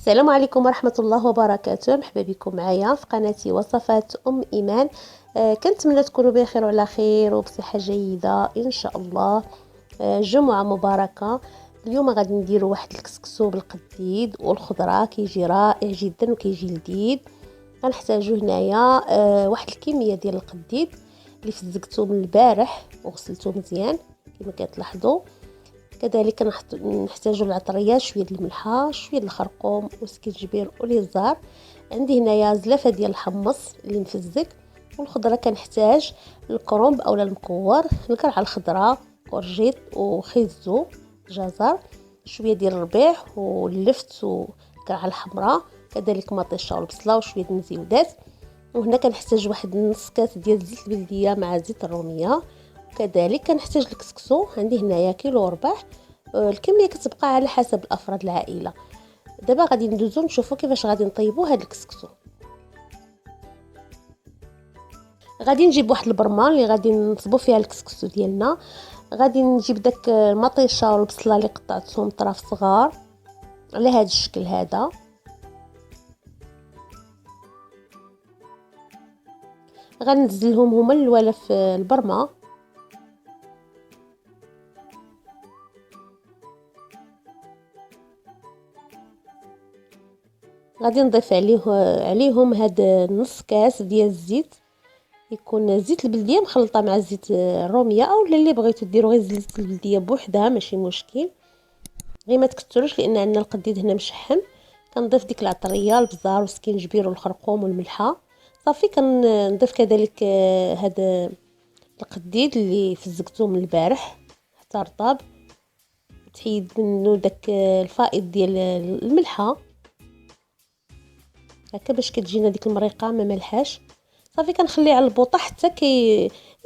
السلام عليكم ورحمة الله وبركاته. مرحبا بكم معايا في قناتي وصفات إيمان. كنتمنى تكونوا بخير وعلى خير وبصحة جيدة إن شاء الله. جمعة مباركة. اليوم غادي نديروا واحد الكسكسو بالقديد والخضرة، كيجي رائع جدا وكيجي لذيذ. غنحتاجو هنايا واحد الكمية ديال القديد اللي فزقته من البارح وغسلته مزيان كما كتلاحظوا. كذلك نحتاجو العطريه، شويه الملحه، شويه الخرقوم والسكينجبير والهزار. عندي هنايا زلافه ديال الحمص اللي مفزك، والخضره كنحتاج الكرومب اولا المكور، القرعه الخضراء، كورجيت وخيزو، جزر، شويه ديال الربيع واللفت والقرعه الحمراء، كذلك مطيشه والبصله وشويه المزيودات. وهنا كنحتاج واحد نص كاس ديال زيت البلديه مع زيت الروميه. كذلك كنحتاج الكسكسو، عندي هنايا كيلو وربع. الكميه كتبقى على حسب الافراد العائله. دابا غادي ندوزو نشوفو كيفاش غادي نطيبو هاد الكسكسو. غادي نجيب واحد البرمه اللي غادي نصبو فيها الكسكسو ديالنا. غادي نجيب داك المطيشه والبصله اللي قطعتهم طراف صغار على هاد الشكل هذا. غنزلهم هما الاولى في البرمه. غادي نضيف عليهم هاد نص كاس ديال الزيت، يكون زيت البلديه مخلطه مع زيت الروميه، اولا اللي بغيتو ديروا غير زيت البلديه بوحدها ماشي مشكل، غير ما تكثروش لان عندنا القديد هنا مشحم. كنضيف ديك العطريه، البزار والسكينجبير والخرقوم والملحه. صافي كنضيف كذلك هذا القديد اللي فزقته من البارح حتى رطب، تحيد منه داك الفائض ديال الملحه هكا باش كتجينا ديك المريقه ما ملحاش. صافي كنخليه على البوطه حتى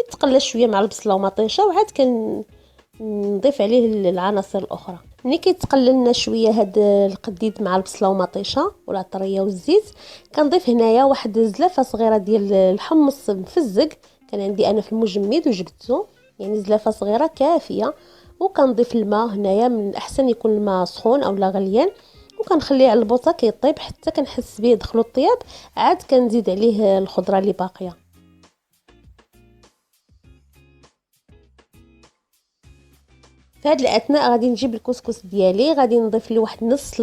يتقلى شويه مع البصله ومطيشه، وعاد كنضيف عليه العناصر الاخرى. ملي كيتقلى لنا شويه هاد القديد مع البصله ومطيشه والعطريه والزيت، كنضيف هنايا واحد زلافه صغيره ديال الحمص مفزق، كان عندي انا في المجمد وجبدته، يعني زلافه صغيره كافيه. وكنضيف الماء هنايا، من الاحسن يكون الماء سخون اولا غليان، وكنخليه على البوطه كيطيب حتى كنحس به دخلوا الطياب. عاد كنزيد عليه الخضره اللي باقيه. في هذه الاثناء غادي نجيب الكسكس ديالي، غادي نضيف له واحد نص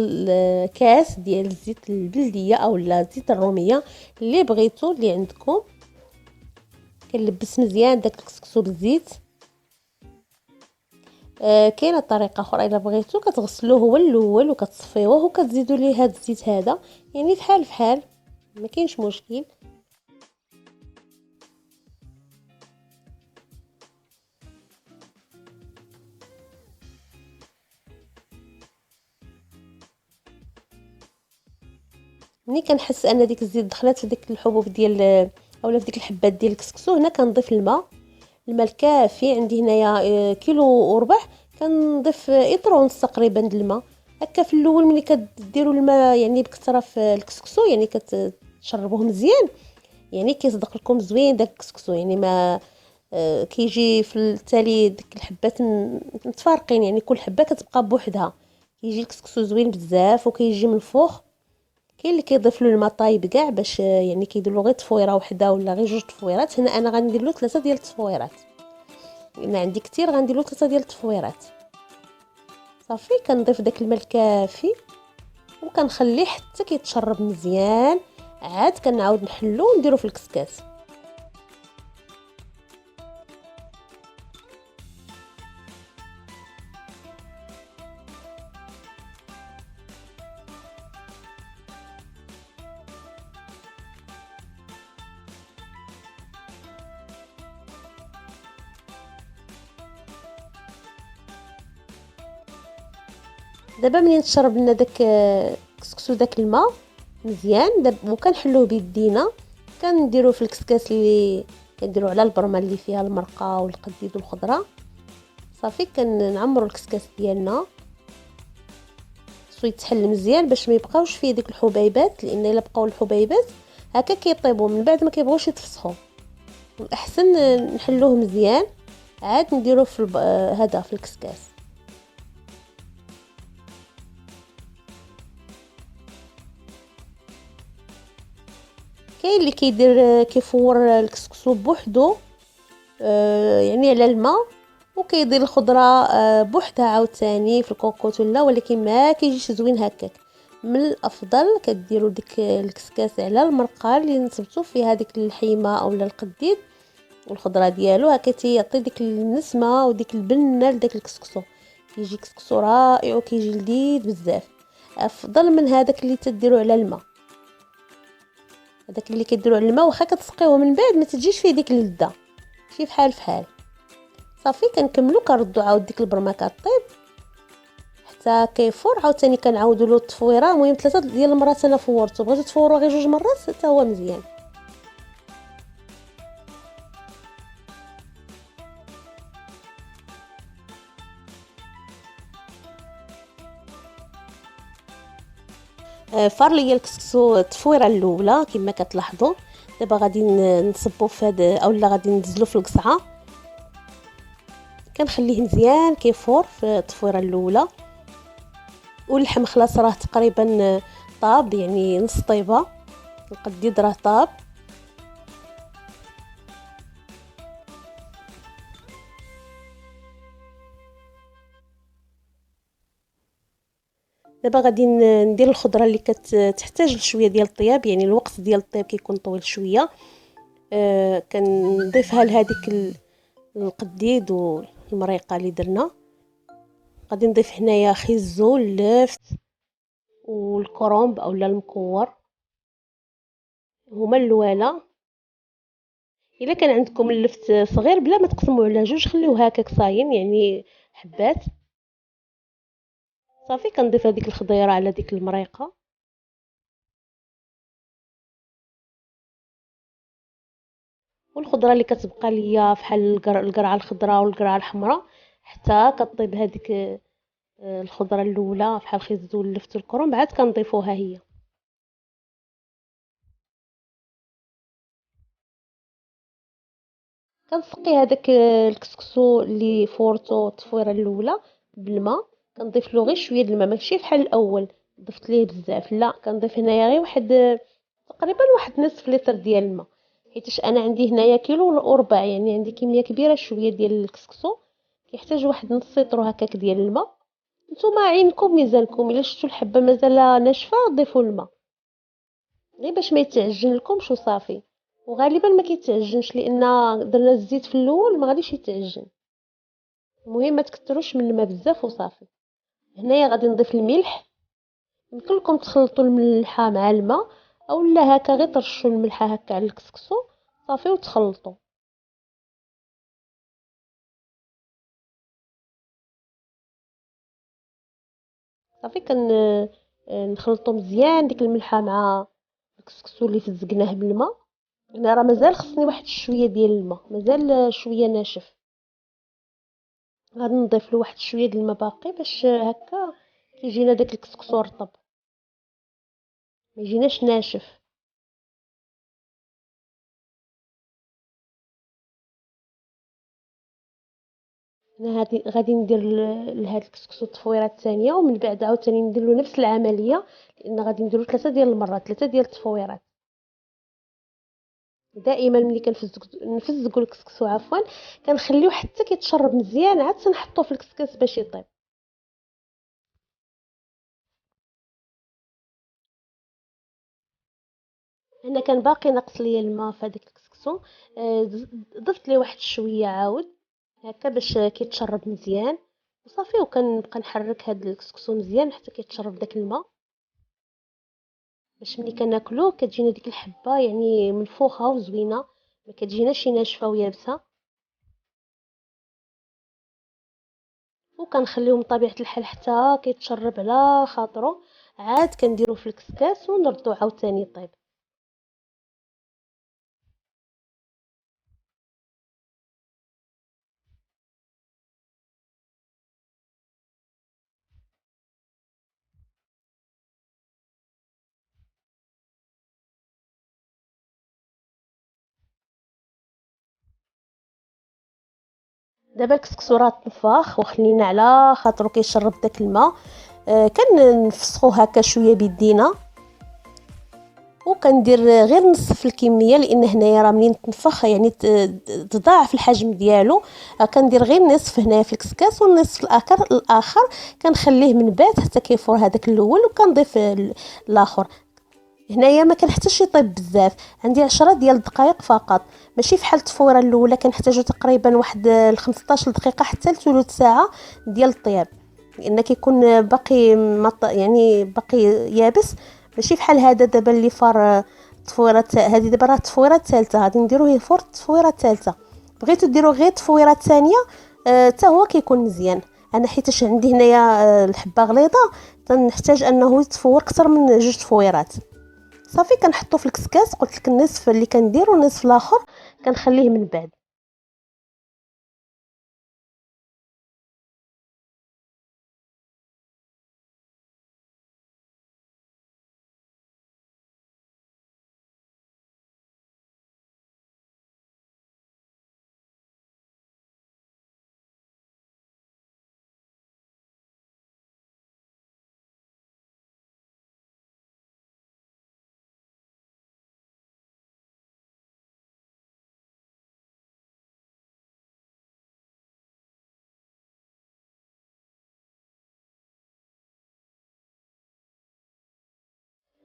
كاس ديال الزيت البلديه اولا زيت الروميه اللي بغيتو اللي عندكم. كنلبس مزيان داك الكسكسو بالزيت. كاينه طريقه اخرى الا بغيتو، كتغسلوه هو الاول وكتصفيوه وكتزيدوا ليه هذا الزيت هذا، يعني فحال فحال ما كاينش مشكل. ملي كنحس ان ديك الزيت دخلت في ديك الحبوب ديال اولا في ديك الحبات ديال الكسكسو، هنا كنضيف الماء الكافي. عندي هنايا كيلو وربع، كنضيف اطر ونص تقريبا د الماء. هكا في الاول ملي كديروا الماء يعني بكثره في الكسكسو، يعني كتشربوه مزيان، يعني كيصدق لكم زوين داك الكسكسو، يعني ما كيجي في التالي ديك الحبات متفارقين، يعني كل حبه كتبقى بوحدها، كيجي الكسكسو زوين بزاف وكيجي من الفوق. كاين اللي كيضيف له الماء طايب كاع باش يعني كيدير له غير تفويره وحده ولا غير جوج تفويرات. هنا انا غندير له 3 ديال التفويرات، لان عندي كثير غندير له 3 ديال التفويرات. صافي كنضيف داك الماء الكافي وكنخليه حتى كيتشرب مزيان. عاد كنعاود نحلو ونديرو في الكسكاس. دابا ملي نشرب لنا داك الكسكسو داك الماء مزيان، دابا وكنحلوه بيدينا، كنديروه في الكسكاس اللي كنديروا على البرمه اللي فيها المرقه والقديد والخضره. صافي كنعمروا الكسكاس ديالنا، خصو يتحل مزيان باش ما يبقاوش فيه ديك الحبيبات، لان الا بقاو الحبيبات هكا كيطيبوا من بعد ما كيبغوش يتفسخوا. الاحسن نحلوه مزيان، عاد نديروه في هذا في الكسكاس. كاين اللي كيدير كيفور الكسكسو بوحدو يعني على الماء، وكيدير الخضره بوحدها عاوتاني في الكوكوط ولا، ولكن ما كيجيش زوين هكاك. من الافضل كديروا ديك الكسكاس على المرقه اللي نصبتو فيها ديك اللحيمه اولا القديد والخضره ديالو، هكا تيعطي ديك النسمه وديك البنه لداك الكسكسو، كيجي كسكسو رائع وكيجي لذيذ بزاف. افضل من هذاك اللي تديروا على الماء، هذاك اللي كيديروا على الماء واخا كتسقيوه من بعد ما تجيش فيه ديك اللذه، شي فحال فحال. صافي كنكملوا كنردوا عاود ديك البرمه كطيب حتى كيفور، عاوتاني كنعاودوا له التفويره. المهم 3 ديال المرات انا فورته، بغيتو تفوروا غير 2 مرات حتى هو مزيان. فار ليا الكسكسو التفويره الاولى كما كتلاحظوا. دابا غادي نصبوا في هذا اولا غادي ننزلوا في القصعه، كنخليه مزيان كيفور في التفويره الاولى. واللحم خلاص راه تقريبا طاب، يعني نص طيبه، القديد راه طاب. دابا غادي ندير الخضره اللي كتحتاج لشويه ديال الطياب، يعني الوقت ديال الطياب كيكون طويل شويه. كنضيفها لهذيك القديد والمريقه اللي درنا. غادي نضيف هنايا خيزو اللفت والكرنب اولا المكور، هما اللواله. الا كان عندكم اللفت صغير بلا ما تقسموه على جوج، خليوه هكاك صاين يعني حبات. صافي كنضيف هذيك الخضيره على ديك المريقه، والخضره اللي كتبقى ليا بحال القرعه الخضراء والقرعه الحمراء حتى كطيب هذيك الخضره الاولى بحال الخيزو واللفت والكرنب، عاد كنضيفوها هي. كنسقي هذاك الكسكسو اللي فورتو التفويره الاولى بالماء، كنضيف له غير شويه د الماء، ماشي بحال الاول ضفت ليه بزاف، لا كنضيف هنايا غير واحد تقريبا واحد نصف لتر ديال الماء، حيتاش انا عندي هنايا كيلو وربع، يعني عندي كميه كبيره شويه ديال الكسكسو، كيحتاج واحد نص لتر هكاك ديال الماء. نتوما عينكم ميزانكم، الا شفتوا الحبه مازال ناشفه ضيفوا الماء غير باش ما يتعجن لكمش وصافي. وغالبا ما كيتعجنش لان درنا الزيت في الاول ما غاديش يتعجن. المهم ما تكثروش من الماء بزاف وصافي. هنايا غادي نضيف الملح، يمكن لكم تخلطوا الملحه مع الماء اولا هكا غير ترشوا الملحه هكا على الكسكسو صافي وتخلطوا. صافي نخلطوا مزيان ديك الملحه مع الكسكسو اللي فزقناه بالماء. انا راه مازال خصني واحد شويه ديال الماء، مازال شويه ناشف، غادي نضيف له واحد شويه د الماء باقي باش هكا كيجينا داك الكسكسو رطب ما يجيناش ناشف. انا غادي ندير لهاد الكسكسو التفويره الثانيه، ومن بعد عاوتاني ندير له نفس العمليه، لان غادي نديرو 3 ديال المرات، 3 ديال التفويرات. دائما ملي نفزقوا الكسكسو عفوا كنخليوه حتى كيتشرب مزيان، عاد تنحطوه في الكسكس باش يطيب. انا كان باقي ناقص ليا الماء في هذاك الكسكسو، ضفت ليه واحد شويه عاود هكا باش كيتشرب مزيان وصافي. وكنبقى نحرك هاد الكسكسو مزيان حتى كيتشرب داك الماء، باش ملي كناكلوه كتجينا ديك الحبه يعني منفوخه وزوينه، ما كتجيناش ناشفه ويابسه. وكنخليهم بطبيعه الحال حتى كيتشرب على خاطرو، عاد كنديرو في الكسكاس ونردو عاوتاني يطيب. دابا الكسكسو راه طفاخ وخلينا على خاطرو كيشرب داك الماء. كنفسخو هكا شويه بيدينا وكندير غير نصف الكميه، لان هنايا راه منين تنفخ يعني تضاعف الحجم ديالو. كندير غير نصف هنايا في الكسكاس، والنصف الاخر كنخليه من بعد حتى كيفور هذاك الاول، وكنضيف الاخر. هنايا ما كنحتاجش يطيب بزاف، عندي 10 ديال الدقائق فقط، ماشي فحال التفويره الاولى كنحتاجو تقريبا واحد 15 دقيقه حتى لثلث ساعه ديال الطياب، لان كيكون باقي يعني باقي يابس. ماشي فحال هذا دابا اللي فار التفويره هذه، دابا راه التفويره الثالثه غادي نديرو هي فور التفويره الثالثه. بغيتو ديرو غير التفويره الثانيه حتى هو كيكون مزيان. انا حيتاش عندي هنايا الحبه غليظه، تنحتاج انه يتفور اكثر من 2 تفويرات. صافي كنحطو في الكسكاس، قلت لك النصف اللي كندير والنصف الاخر كنخليه من بعد.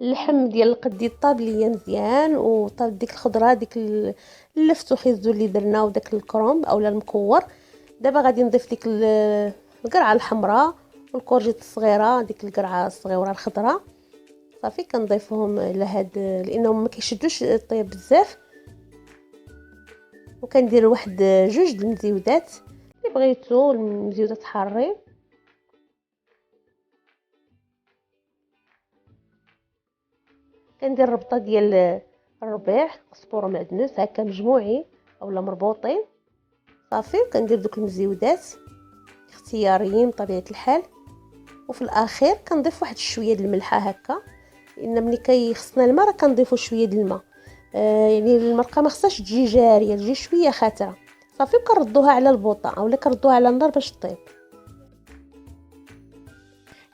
اللحم ديال القدي طاب ليا مزيان، وطاب ديك الخضره ديك اللفت وخيزو اللي درنا، وداك الكرومب اولا المكور. دابا غادي نضيف ديك القرعه الحمراء والكورجيت الصغيره، ديك القرعه الصغيره الخضراء. صافي كنضيفهم لهاد لانهم ما كيشدوش الطياب بزاف. وكندير واحد 2 د المزيودات اللي بغيتو، المزيودات حارين. كندير ربطه ديال الربيع قزبور ومعدنوس هكا مجموعين اولا مربوطين. صافي كندير دوك المزيودات اختياريين بطبيعه الحال. وفي الاخير كنضيف واحد شويه د الملحه هكا، لان ملي كيخصنا الماء راه كنضيفوا شويه د الماء. يعني المرقه ما خصهاش تجي جاريه، تجي شويه خاتره. صافي كنردوها على البوطه اولا كنردوها على النار باش طيب.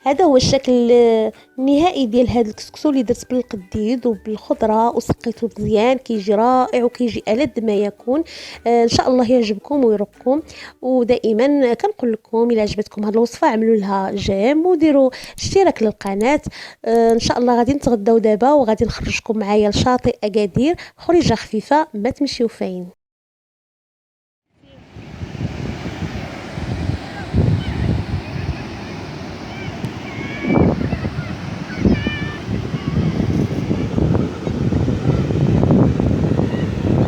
هذا هو الشكل النهائي ديال هذا الكسكسو اللي درت بالقديد وبالخضره وسقيته مزيان، كيجي رائع وكيجي ألذ ما يكون. ان شاء الله يعجبكم ويرقكم. ودائما كنقول لكم الا عجبتكم هذه الوصفه عملوا لها جيم وديروا اشتراك للقناه. ان شاء الله غادي نتغداو دابا وغادي نخرجكم معايا لشاطئ اكادير، خريجه خفيفه ما تمشيو فين.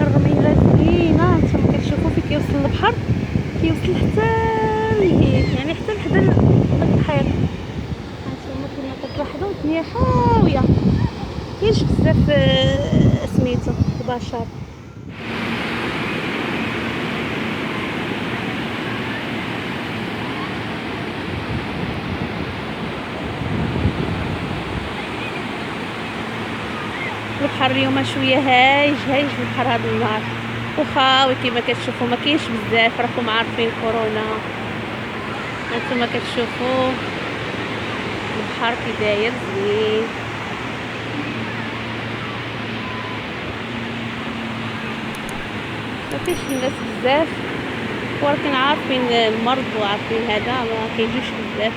الرميله زوينه، نتوما كتشوفوا فين كيوصل البحر، كيوصل حتى لهيه، يعني حتى لحدا البحيره. هانتوما كما كتلاحظوا الدنيا خاويه، كاينش بزاف سميتو البشر. البحر اليوم شويه هايج هايج البحر هذا النهار، وخاوي كما كتشوفوا ما كاينش بزاف، راكم عارفين كورونا. هانتوما كتشوفوا البحر كي داير زوين. ما فيش الناس بزاف، ولكن عارفين المرض وعارفين هذا ما كيجيوش بزاف.